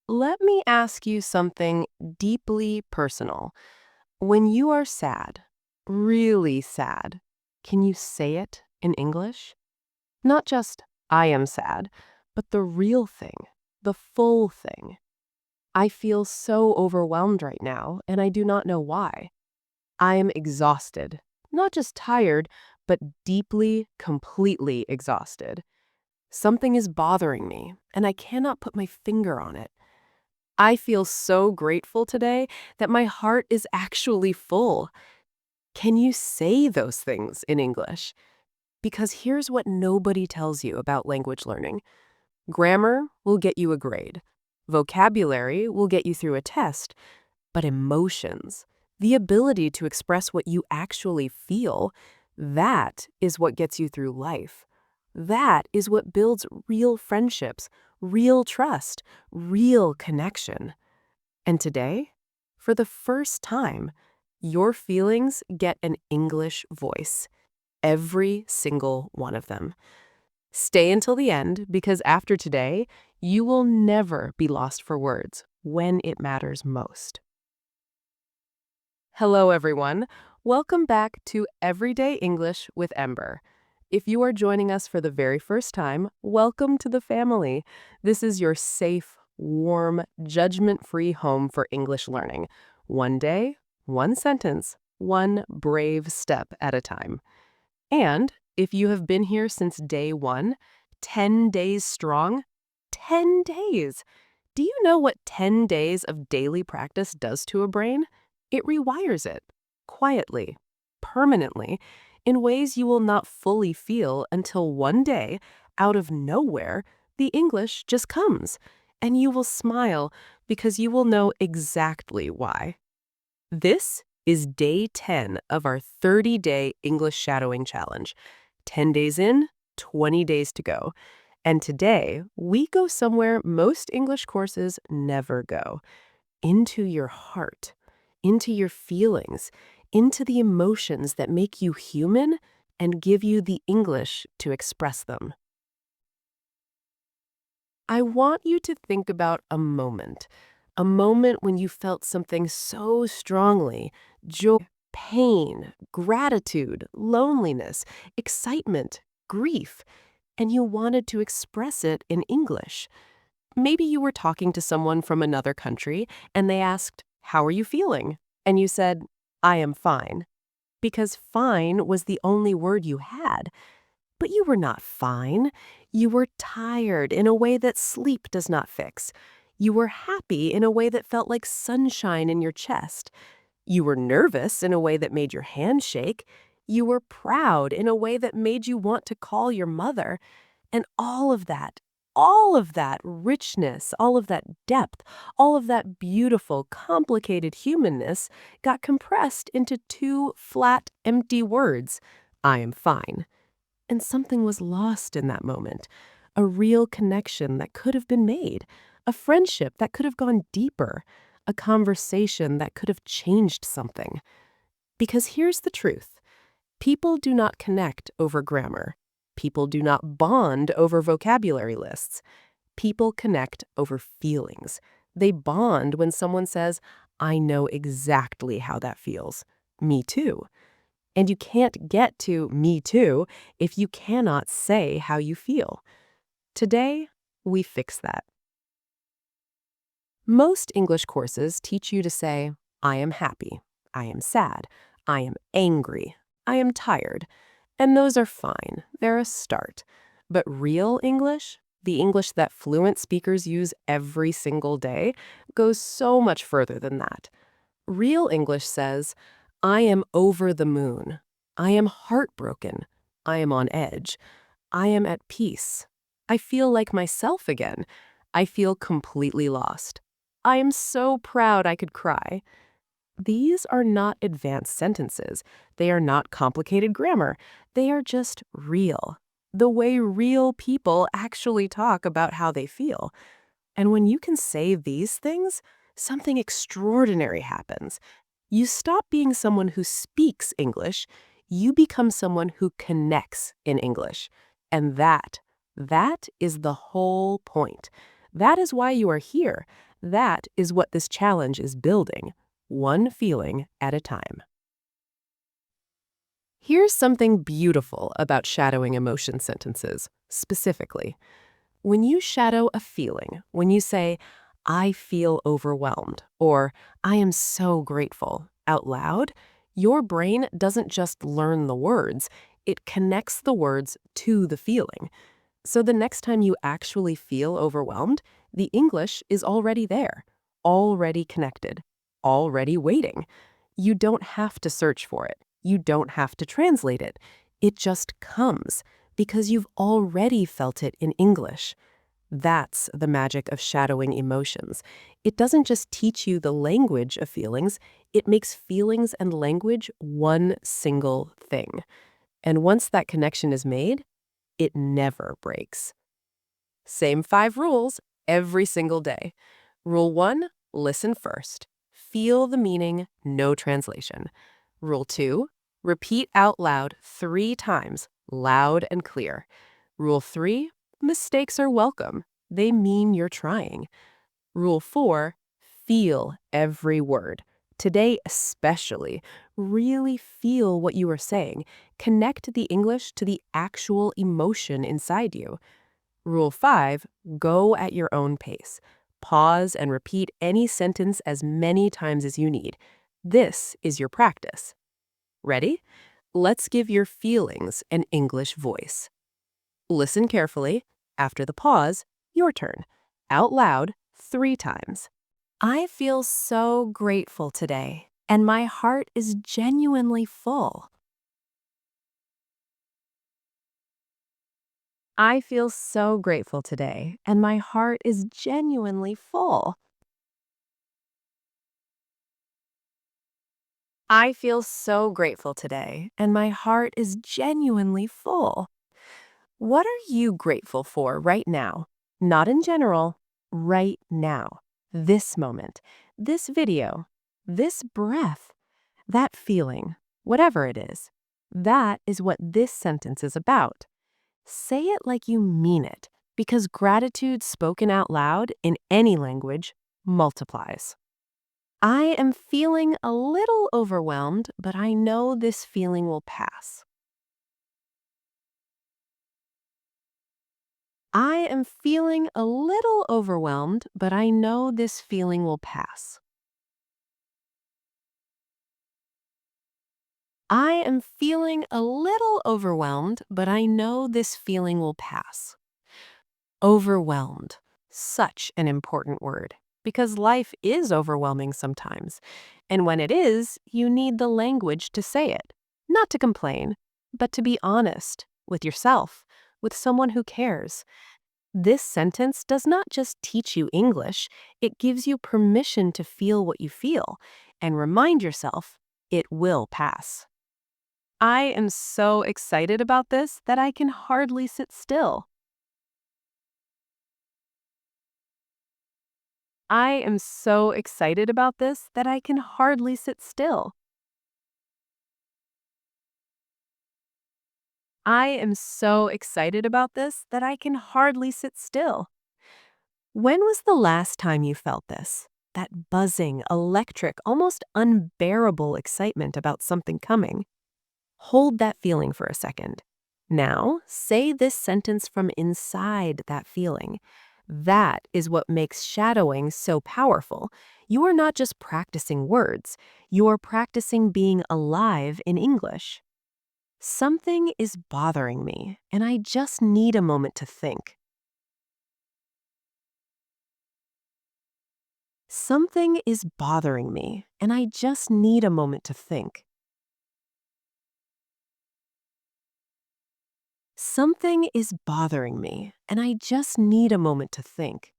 Let me ask you something deeply personal. When you are sad, really sad, can you say it in English? Not just, I am sad, but the real thing, the full thing. I feel so overwhelmed right now, and I do not know why. I am exhausted. Not just tired, but deeply, completely exhausted. Something is bothering me, and I cannot put my finger on it. I feel so grateful today that my heart is actually full. Can you say those things in English? Because here's what nobody tells you about language learning. Grammar will get you a grade. Vocabulary will get you through a test. But emotions, the ability to express what you actually feel, that is what gets you through life. That is what builds real friendships, real trust, real connection. And today, for the first time, your feelings get an English voice. Every single one of them. Stay until the end because after today, you will never be lost for words when it matters most. Hello, everyone. Welcome back to Everyday English with Ember. If you are joining us for the very first time, welcome to the family. This is your safe, warm, judgment-free home for English learning. One day, one sentence, one brave step at a time. And if you have been here since day one, 10 days strong, 10 days. Do you know what 10 days of daily practice does to a brain? It rewires it, quietly, permanently, in ways you will not fully feel until one day, out of nowhere, the English just comes, and you will smile because you will know exactly why. This is day 10 of our 30-day English shadowing challenge. 10 days in, 20 days to go. And today, we go somewhere most English courses never go. Into your heart, into your feelings, into the emotions that make you human and give you the English to express them. I want you to think about a moment when you felt something so strongly, joy, pain, gratitude, loneliness, excitement, grief, and you wanted to express it in English. Maybe you were talking to someone from another country and they asked, "How are you feeling?" And you said, "I am fine." Because fine was the only word you had. But you were not fine. You were tired in a way that sleep does not fix. You were happy in a way that felt like sunshine in your chest. You were nervous in a way that made your hand shake. You were proud in a way that made you want to call your mother. And all of that richness, all of that depth, all of that beautiful, complicated humanness got compressed into two flat, empty words. I am fine. And something was lost in that moment. A real connection that could have been made. A friendship that could have gone deeper. A conversation that could have changed something. Because here's the truth. People do not connect over grammar. People do not bond over vocabulary lists. People connect over feelings. They bond when someone says, I know exactly how that feels. Me too. And you can't get to me too if you cannot say how you feel. Today, we fix that. Most English courses teach you to say, I am happy, I am sad, I am angry, I am tired. And those are fine, they're a start. But real English, the English that fluent speakers use every single day, goes so much further than that. Real English says, I am over the moon. I am heartbroken. I am on edge. I am at peace. I feel like myself again. I feel completely lost. I am so proud I could cry. These are not advanced sentences. They are not complicated grammar. They are just real. The way real people actually talk about how they feel. And when you can say these things, something extraordinary happens. You stop being someone who speaks English, you become someone who connects in English. And that is the whole point. That is why you are here. That is what this challenge is building, one feeling at a time. Here's something beautiful about shadowing emotion sentences, specifically. When you shadow a feeling, when you say, I feel overwhelmed, or I am so grateful out loud, your brain doesn't just learn the words, it connects the words to the feeling. So the next time you actually feel overwhelmed, the English is already there, already connected, already waiting. You don't have to search for it. You don't have to translate it. It just comes because you've already felt it in English. That's the magic of shadowing emotions. It doesn't just teach you the language of feelings, it makes feelings and language one single thing. And once that connection is made, it never breaks. Same 5 rules every single day. Rule 1, listen first. Feel the meaning, no translation. Rule 2, repeat out loud 3 times, loud and clear. Rule 3, mistakes are welcome. They mean you're trying. Rule 4, feel every word. Today especially, really feel what you are saying. Connect the English to the actual emotion inside you. Rule 5, go at your own pace. Pause and repeat any sentence as many times as you need. This is your practice. Ready? Let's give your feelings an English voice. Listen carefully. After the pause, your turn. Out loud 3 times. I feel so grateful today, and my heart is genuinely full. I feel so grateful today, and my heart is genuinely full. I feel so grateful today, and my heart is genuinely full. What are you grateful for right now? Not in general, right now. This moment, this video, this breath, that feeling, whatever it is. That is what this sentence is about. Say it like you mean it, because gratitude spoken out loud in any language multiplies. I am feeling a little overwhelmed, but I know this feeling will pass. I am feeling a little overwhelmed, but I know this feeling will pass. I am feeling a little overwhelmed, but I know this feeling will pass. Overwhelmed. Such an important word because life is overwhelming sometimes. And when it is, you need the language to say it. Not to complain, but to be honest with yourself, with someone who cares. This sentence does not just teach you English, it gives you permission to feel what you feel and remind yourself it will pass. I am so excited about this that I can hardly sit still. I am so excited about this that I can hardly sit still. I am so excited about this that I can hardly sit still. When was the last time you felt this? That buzzing, electric, almost unbearable excitement about something coming. Hold that feeling for a second. Now, say this sentence from inside that feeling. That is what makes shadowing so powerful. You are not just practicing words, you are practicing being alive in English. Something is bothering me, and I just need a moment to think. Something is bothering me, and I just need a moment to think. Something is bothering me, and I just need a moment to think.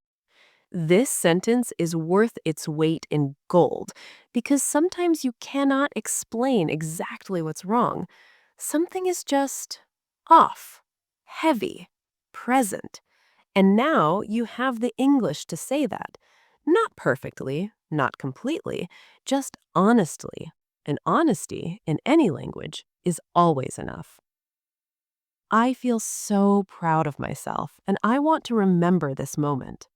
This sentence is worth its weight in gold because sometimes you cannot explain exactly what's wrong. Something is just off, heavy, present. And now you have the English to say that. Not perfectly, not completely, just honestly. And honesty in any language is always enough. I feel so proud of myself, and I want to remember this moment.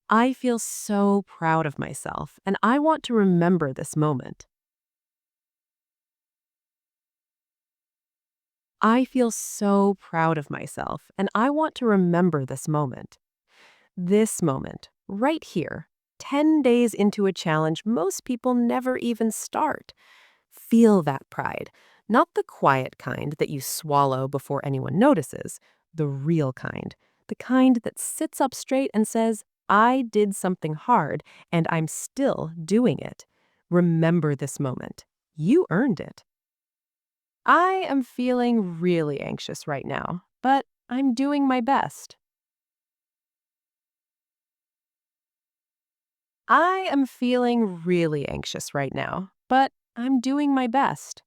I feel so proud of myself, and I want to remember this moment. I feel so proud of myself, and I want to remember this moment. This moment, right here, 10 days into a challenge most people never even start. Feel that pride, not the quiet kind that you swallow before anyone notices, the real kind, the kind that sits up straight and says, I did something hard and I'm still doing it. Remember this moment. You earned it. I am feeling really anxious right now, but I'm doing my best. I am feeling really anxious right now, but I'm doing my best.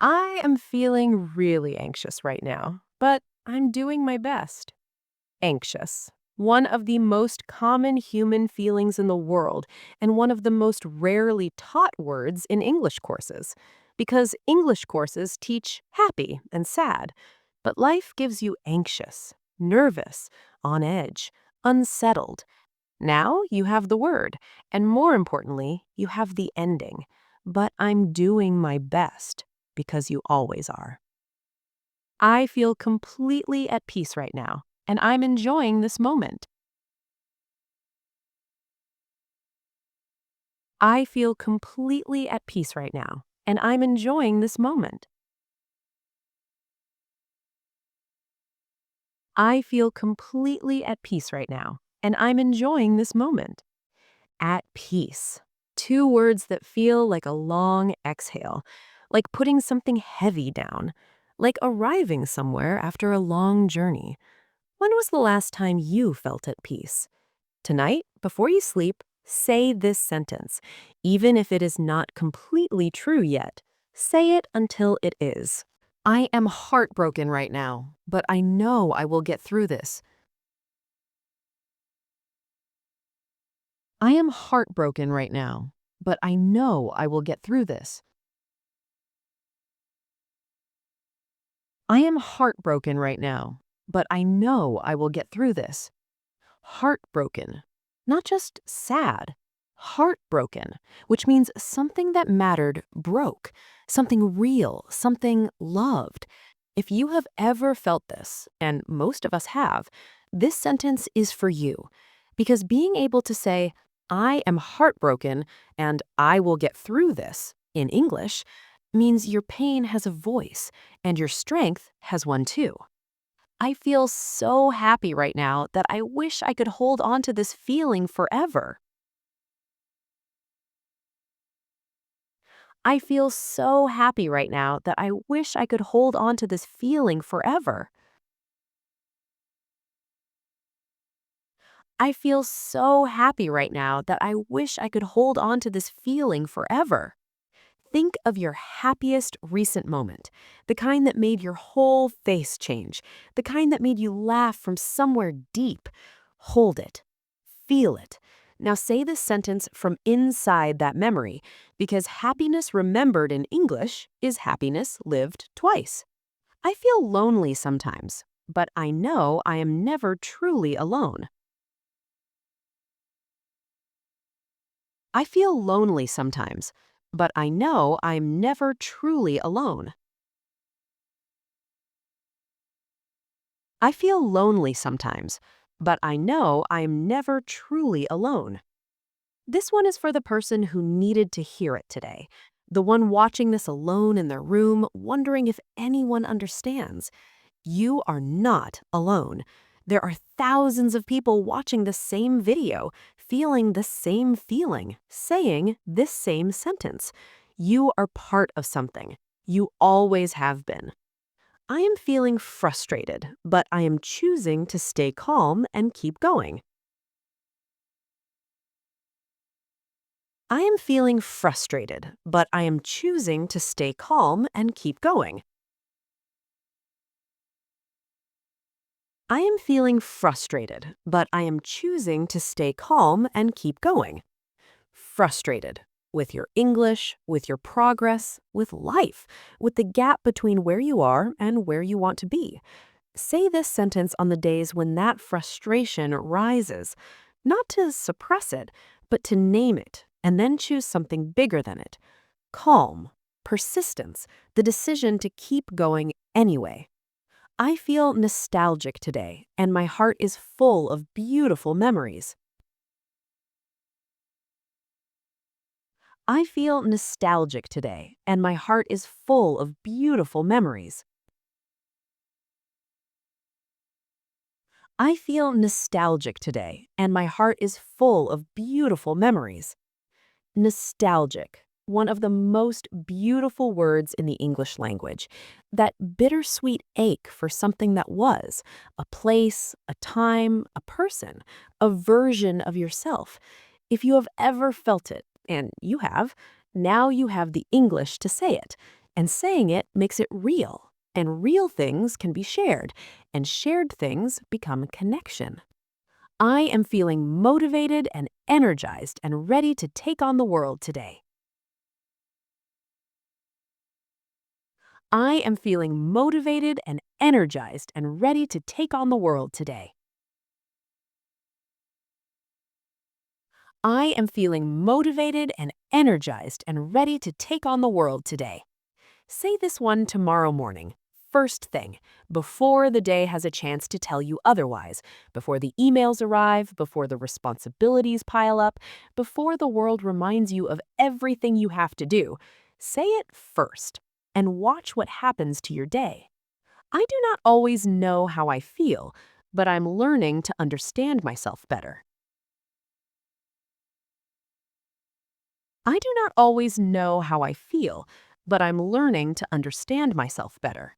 I am feeling really anxious right now, but I'm doing my best. Anxious. One of the most common human feelings in the world, and one of the most rarely taught words in English courses. Because English courses teach happy and sad, but life gives you anxious, nervous, on edge, unsettled. Now you have the word, and more importantly, you have the ending. But I'm doing my best, because you always are. I feel completely at peace right now, and I'm enjoying this moment. I feel completely at peace right now, and I'm enjoying this moment. I feel completely at peace right now, and I'm enjoying this moment. At peace. Two words that feel like a long exhale, like putting something heavy down, like arriving somewhere after a long journey. When was the last time you felt at peace? Tonight, before you sleep, say this sentence, even if it is not completely true yet. Say it until it is. I am heartbroken right now, but I know I will get through this. I am heartbroken right now, but I know I will get through this. I am heartbroken right now, but I know I will get through this. Heartbroken, not just sad. Heartbroken, which means something that mattered broke, something real, something loved. If you have ever felt this, and most of us have, this sentence is for you. Because being able to say, I am heartbroken and I will get through this in English means your pain has a voice and your strength has one too. I feel so happy right now that I wish I could hold on to this feeling forever. I feel so happy right now that I wish I could hold on to this feeling forever. I feel so happy right now that I wish I could hold on to this feeling forever. Think of your happiest recent moment, the kind that made your whole face change, the kind that made you laugh from somewhere deep. Hold it. Feel it. Now say this sentence from inside that memory, because happiness remembered in English is happiness lived twice. I feel lonely sometimes, but I know I am never truly alone. I feel lonely sometimes, but I know I'm never truly alone. I feel lonely sometimes, but I know I'm never truly alone. This one is for the person who needed to hear it today. The one watching this alone in their room, wondering if anyone understands. You are not alone. There are thousands of people watching the same video, feeling the same feeling, saying this same sentence. You are part of something. You always have been. I am feeling frustrated, but I am choosing to stay calm and keep going. I am feeling frustrated, but I am choosing to stay calm and keep going. I am feeling frustrated, but I am choosing to stay calm and keep going. Frustrated with your English, with your progress, with life, with the gap between where you are and where you want to be. Say this sentence on the days when that frustration rises, not to suppress it, but to name it and then choose something bigger than it. Calm, persistence, the decision to keep going anyway. I feel nostalgic today, and my heart is full of beautiful memories. I feel nostalgic today, and my heart is full of beautiful memories. I feel nostalgic today, and my heart is full of beautiful memories. Nostalgic, one of the most beautiful words in the English language. That bittersweet ache for something that was, a place, a time, a person, a version of yourself. If you have ever felt it, and you have, now you have the English to say it. And saying it makes it real. And real things can be shared, and shared things become a connection. I am feeling motivated and energized and ready to take on the world today. I am feeling motivated and energized and ready to take on the world today. I am feeling motivated and energized and ready to take on the world today. Say this one tomorrow morning, first thing, before the day has a chance to tell you otherwise, before the emails arrive, before the responsibilities pile up, before the world reminds you of everything you have to do. Say it first and watch what happens to your day. I do not always know how I feel, but I'm learning to understand myself better. I do not always know how I feel, but I'm learning to understand myself better.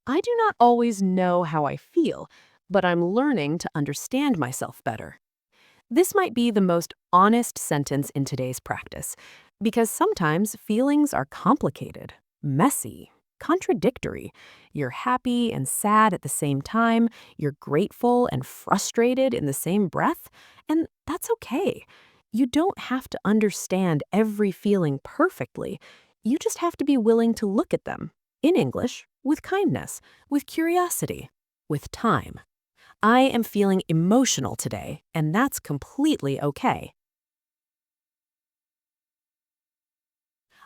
I do not always know how I feel, but I'm learning to understand myself better. This might be the most honest sentence in today's practice, because sometimes feelings are complicated, messy, contradictory. You're happy and sad at the same time, you're grateful and frustrated in the same breath, and that's okay. You don't have to understand every feeling perfectly. You just have to be willing to look at them, in English, with kindness, with curiosity, with time. I am feeling emotional today, and that's completely okay.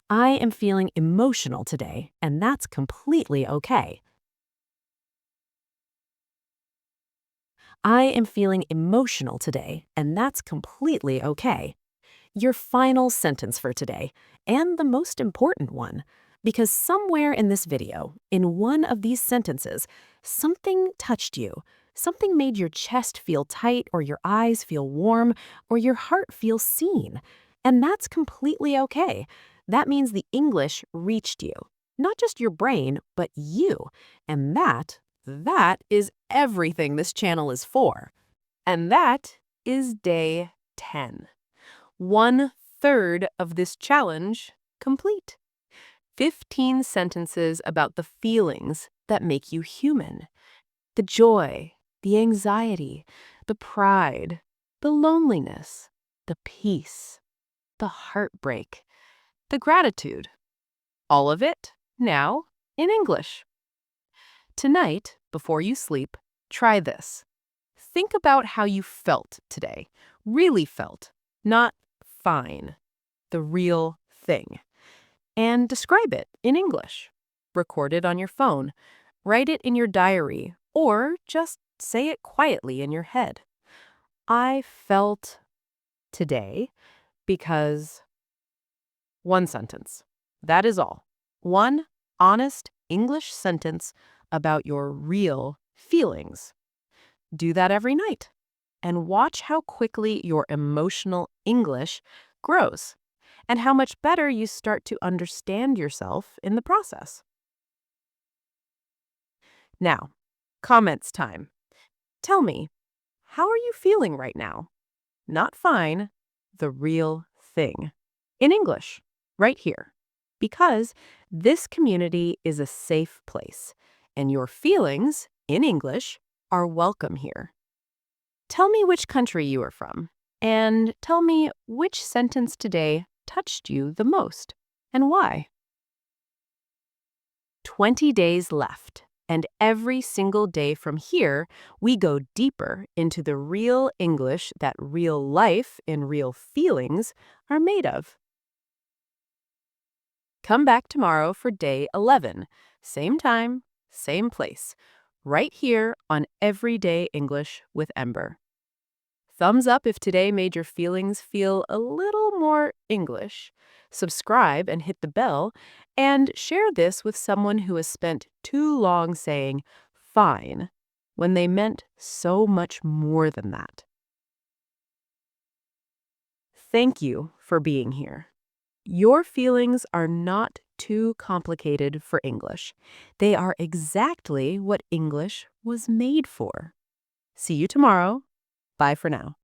I am feeling emotional today, and that's completely okay. I am feeling emotional today, and that's completely okay. Your final sentence for today, and the most important one, because somewhere in this video, in one of these sentences, something touched you. Something made your chest feel tight, or your eyes feel warm, or your heart feel seen. And that's completely okay. That means the English reached you. Not just your brain, but you. And that is everything this channel is for. And that is day 10. 1/3 of this challenge complete. 15 sentences about the feelings that make you human. The joy, the anxiety, the pride, the loneliness, the peace, the heartbreak, the gratitude. All of it now in English. Tonight, before you sleep, try this. Think about how you felt today. Really felt, not fine. The real thing. And describe it in English. Record it on your phone. Write it in your diary, or just say it quietly in your head. I felt today because one sentence. That is all. One honest English sentence about your real feelings. Do that every night and watch how quickly your emotional English grows and how much better you start to understand yourself in the process. Now, comments time. Tell me, how are you feeling right now? Not fine, the real thing. In English, right here. Because this community is a safe place, and your feelings, in English, are welcome here. Tell me which country you are from, and tell me which sentence today touched you the most, and why. 20 days left. And every single day from here, we go deeper into the real English that real life and real feelings are made of. Come back tomorrow for day 11. Same time, same place. Right here on Everyday English with Ember. Thumbs up if today made your feelings feel a little more English. Subscribe and hit the bell, and share this with someone who has spent too long saying, fine, when they meant so much more than that. Thank you for being here. Your feelings are not too complicated for English. They are exactly what English was made for. See you tomorrow. Bye for now.